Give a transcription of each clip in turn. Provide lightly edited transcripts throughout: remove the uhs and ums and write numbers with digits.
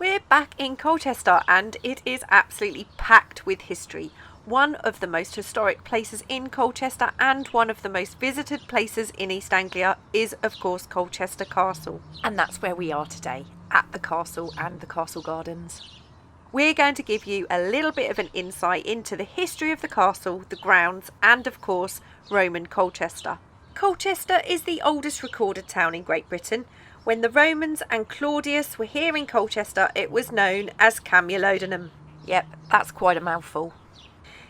We're back in Colchester and it is absolutely packed with history. One of the most historic places in Colchester and one of the most visited places in East Anglia is of course Colchester Castle. And that's where we are today, at the castle and the castle gardens. We're going to give you a little bit of an insight into the history of the castle, the grounds and of course Roman Colchester. Colchester is the oldest recorded town in Great Britain. When the Romans and Claudius were here in Colchester, it was known as Camulodunum. Yep, that's quite a mouthful.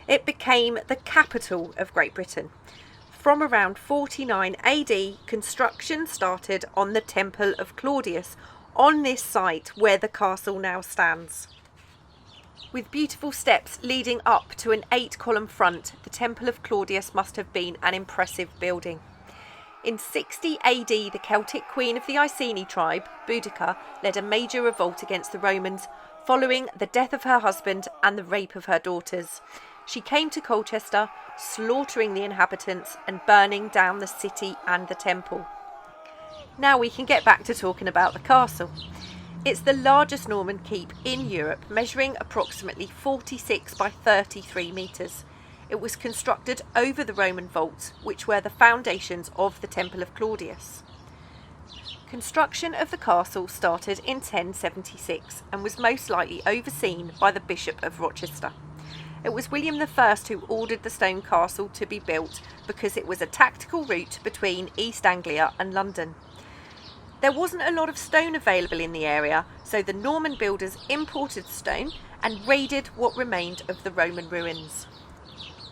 It became the capital of Great Britain. From around 49 AD, construction started on the Temple of Claudius, on this site where the castle now stands. With beautiful steps leading up to an 8-column front, the Temple of Claudius must have been an impressive building. In 60 AD, the Celtic queen of the Iceni tribe, Boudica, led a major revolt against the Romans, following the death of her husband and the rape of her daughters. She came to Colchester, slaughtering the inhabitants and burning down the city and the temple. Now we can get back to talking about the castle. It's the largest Norman keep in Europe, measuring approximately 46 by 33 metres. It was constructed over the Roman vaults, which were the foundations of the Temple of Claudius. Construction of the castle started in 1076 and was most likely overseen by the Bishop of Rochester. It was William I who ordered the stone castle to be built because it was a tactical route between East Anglia and London. There wasn't a lot of stone available in the area, so the Norman builders imported stone and raided what remained of the Roman ruins.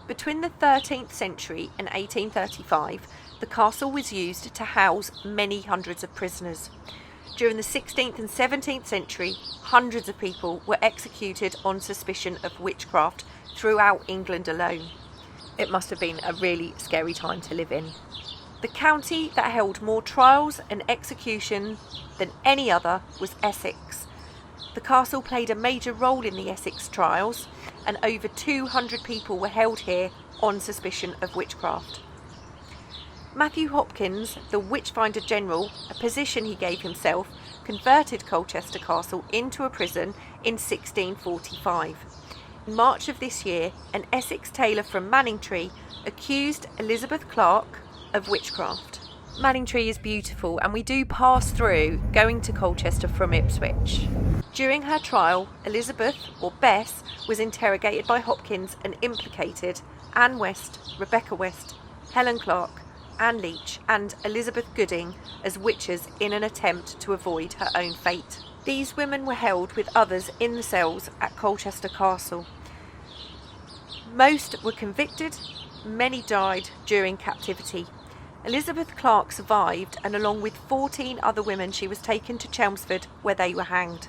Between the 13th century and 1835, the castle was used to house many hundreds of prisoners. During the 16th and 17th century, hundreds of people were executed on suspicion of witchcraft throughout England alone. It must have been a really scary time to live in. The county that held more trials and execution than any other was Essex. The castle played a major role in the Essex trials, and over 200 people were held here on suspicion of witchcraft. Matthew Hopkins, the Witchfinder General, a position he gave himself, converted Colchester Castle into a prison in 1645. In March of this year, an Essex tailor from Manningtree accused Elizabeth Clark of witchcraft. Manningtree is beautiful and we do pass through going to Colchester from Ipswich. During her trial, Elizabeth, or Bess, was interrogated by Hopkins and implicated Anne West, Rebecca West, Helen Clark, Anne Leach and Elizabeth Gooding as witches in an attempt to avoid her own fate. These women were held with others in the cells at Colchester Castle. Most were convicted, many died during captivity. Elizabeth Clark survived, and along with 14 other women she was taken to Chelmsford where they were hanged.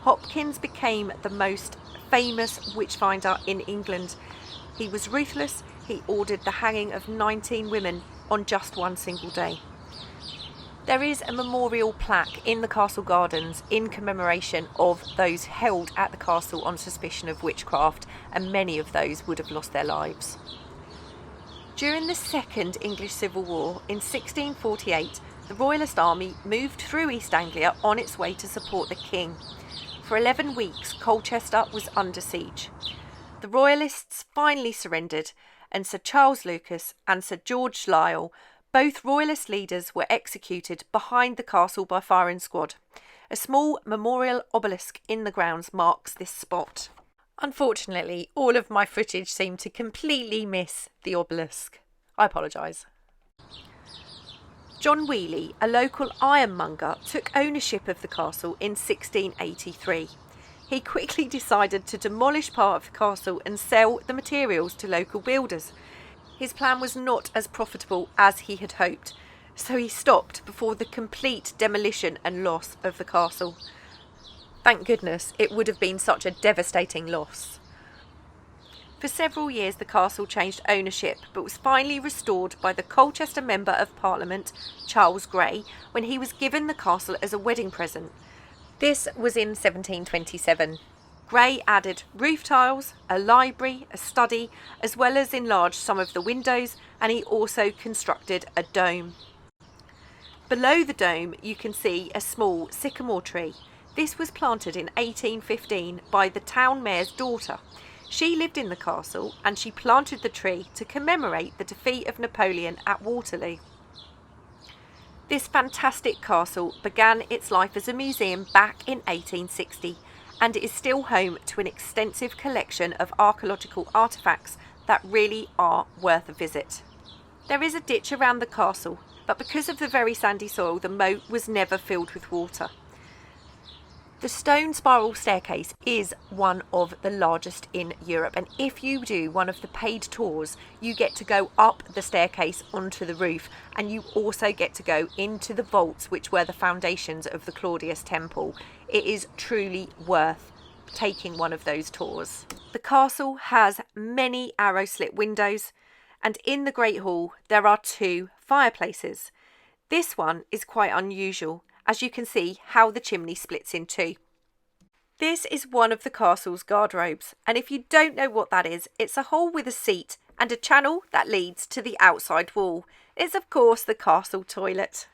Hopkins became the most famous witchfinder in England. He was ruthless. He ordered the hanging of 19 women on just one single day. There is a memorial plaque in the castle gardens in commemoration of those held at the castle on suspicion of witchcraft, and many of those would have lost their lives. During the Second English Civil War in 1648, the Royalist army moved through East Anglia on its way to support the king. For 11 weeks, Colchester was under siege. The Royalists finally surrendered, and Sir Charles Lucas and Sir George Lisle, both Royalist leaders, were executed behind the castle by firing squad. A small memorial obelisk in the grounds marks this spot. Unfortunately, all of my footage seemed to completely miss the obelisk. I apologise. John Wheely, a local ironmonger, took ownership of the castle in 1683. He quickly decided to demolish part of the castle and sell the materials to local builders. His plan was not as profitable as he had hoped, so he stopped before the complete demolition and loss of the castle. Thank goodness, it would have been such a devastating loss. For several years the castle changed ownership, but was finally restored by the Colchester Member of Parliament, Charles Grey, when he was given the castle as a wedding present. This was in 1727. Grey added roof tiles, a library, a study, as well as enlarged some of the windows, and he also constructed a dome. Below the dome you can see a small sycamore tree. This was planted in 1815 by the town mayor's daughter. She lived in the castle and she planted the tree to commemorate the defeat of Napoleon at Waterloo. This fantastic castle began its life as a museum back in 1860 and is still home to an extensive collection of archaeological artefacts that really are worth a visit. There is a ditch around the castle, but because of the very sandy soil, the moat was never filled with water. The stone spiral staircase is one of the largest in Europe, and if you do one of the paid tours, you get to go up the staircase onto the roof, and you also get to go into the vaults which were the foundations of the Claudius Temple. It is truly worth taking one of those tours. The castle has many arrow slit windows, and in the Great Hall there are 2 fireplaces. This one is quite unusual, as you can see how the chimney splits in 2. This is one of the castle's guardrobes, and if you don't know what that is, it's a hole with a seat and a channel that leads to the outside wall. It's of course the castle toilet.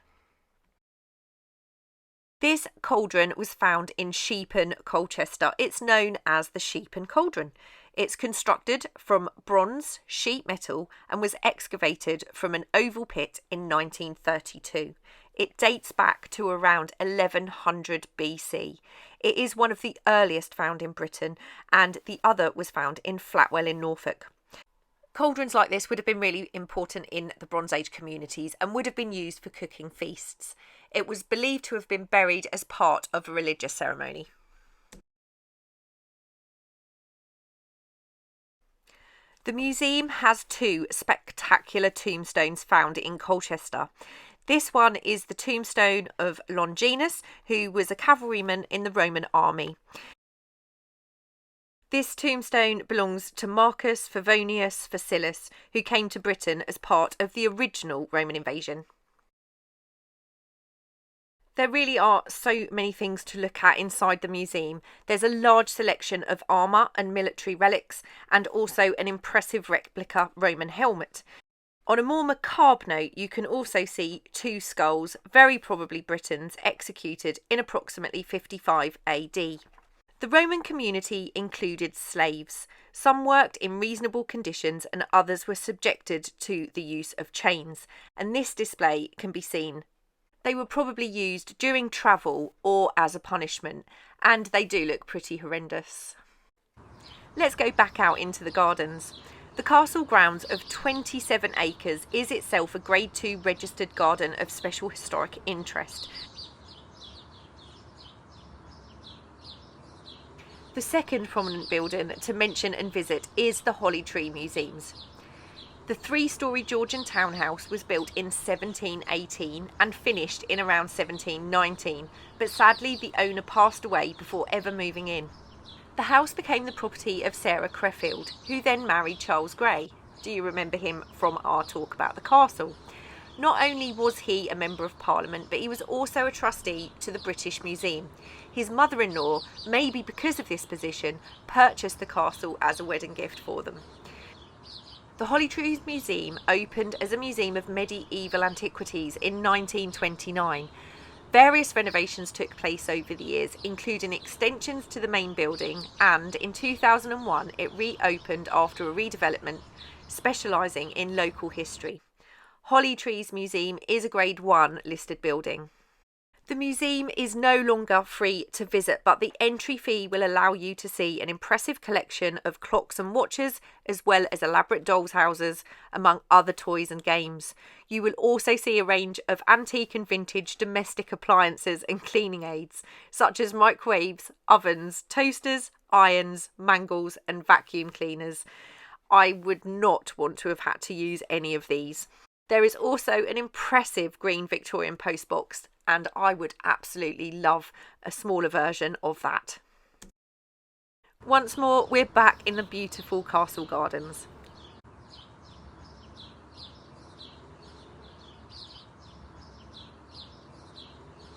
This cauldron was found in Sheepen, Colchester. It's known as the Sheepen Cauldron. It's constructed from bronze sheet metal and was excavated from an oval pit in 1932. It dates back to around 1100 BC. It is one of the earliest found in Britain, and the other was found in Flatwell in Norfolk. Cauldrons like this would have been really important in the Bronze Age communities and would have been used for cooking feasts. It was believed to have been buried as part of a religious ceremony. The museum has 2 spectacular tombstones found in Colchester. This one is the tombstone of Longinus, who was a cavalryman in the Roman army. This tombstone belongs to Marcus Favonius Facilis, who came to Britain as part of the original Roman invasion. There really are so many things to look at inside the museum. There's a large selection of armour and military relics, and also an impressive replica Roman helmet. On a more macabre note, you can also see 2 skulls, very probably Britons, executed in approximately 55 AD. The Roman community included slaves. Some worked in reasonable conditions and others were subjected to the use of chains, and this display can be seen. They were probably used during travel or as a punishment, and they do look pretty horrendous. Let's go back out into the gardens. The castle grounds of 27 acres is itself a Grade 2 registered garden of special historic interest. The second prominent building to mention and visit is the Hollytree Museums. The 3-storey Georgian townhouse was built in 1718 and finished in around 1719, but sadly the owner passed away before ever moving in. The house became the property of Sarah Crefeld, who then married Charles Grey. Do you remember him from our talk about the castle? Not only was he a Member of Parliament, but he was also a trustee to the British Museum. His mother-in-law, maybe because of this position, purchased the castle as a wedding gift for them. The Hollytrees Museum opened as a museum of medieval antiquities in 1929. Various renovations took place over the years, including extensions to the main building, and in 2001 it reopened after a redevelopment, specialising in local history. Hollytrees Museum is a Grade 1 listed building. The museum is no longer free to visit, but the entry fee will allow you to see an impressive collection of clocks and watches, as well as elaborate dolls' houses, among other toys and games. You will also see a range of antique and vintage domestic appliances and cleaning aids, such as microwaves, ovens, toasters, irons, mangles, and vacuum cleaners. I would not want to have had to use any of these. There is also an impressive green Victorian postbox, and I would absolutely love a smaller version of that. Once more, we're back in the beautiful castle gardens.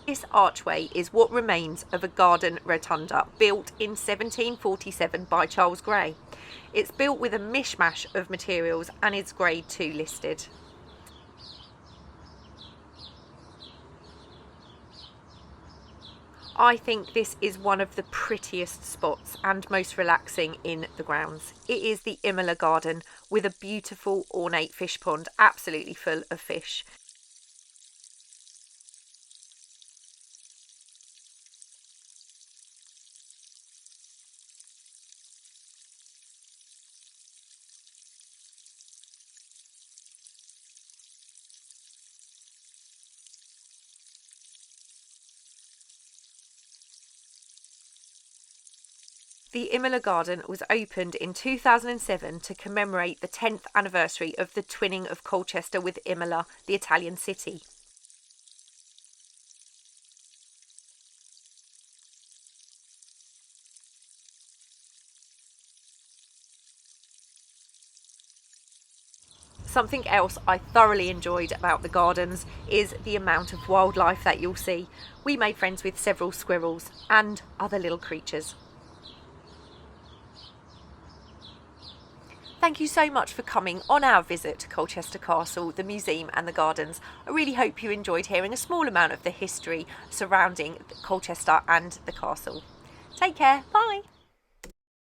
This archway is what remains of a garden rotunda built in 1747 by Charles Grey. It's built with a mishmash of materials and is Grade 2 listed. I think this is one of the prettiest spots and most relaxing in the grounds. It is the Imola Garden with a beautiful ornate fish pond, absolutely full of fish. The Imola Garden was opened in 2007 to commemorate the 10th anniversary of the twinning of Colchester with Imola, the Italian city. Something else I thoroughly enjoyed about the gardens is the amount of wildlife that you'll see. We made friends with several squirrels and other little creatures. Thank you so much for coming on our visit to Colchester Castle, the museum and the gardens. I really hope you enjoyed hearing a small amount of the history surrounding Colchester and the castle. Take care, bye!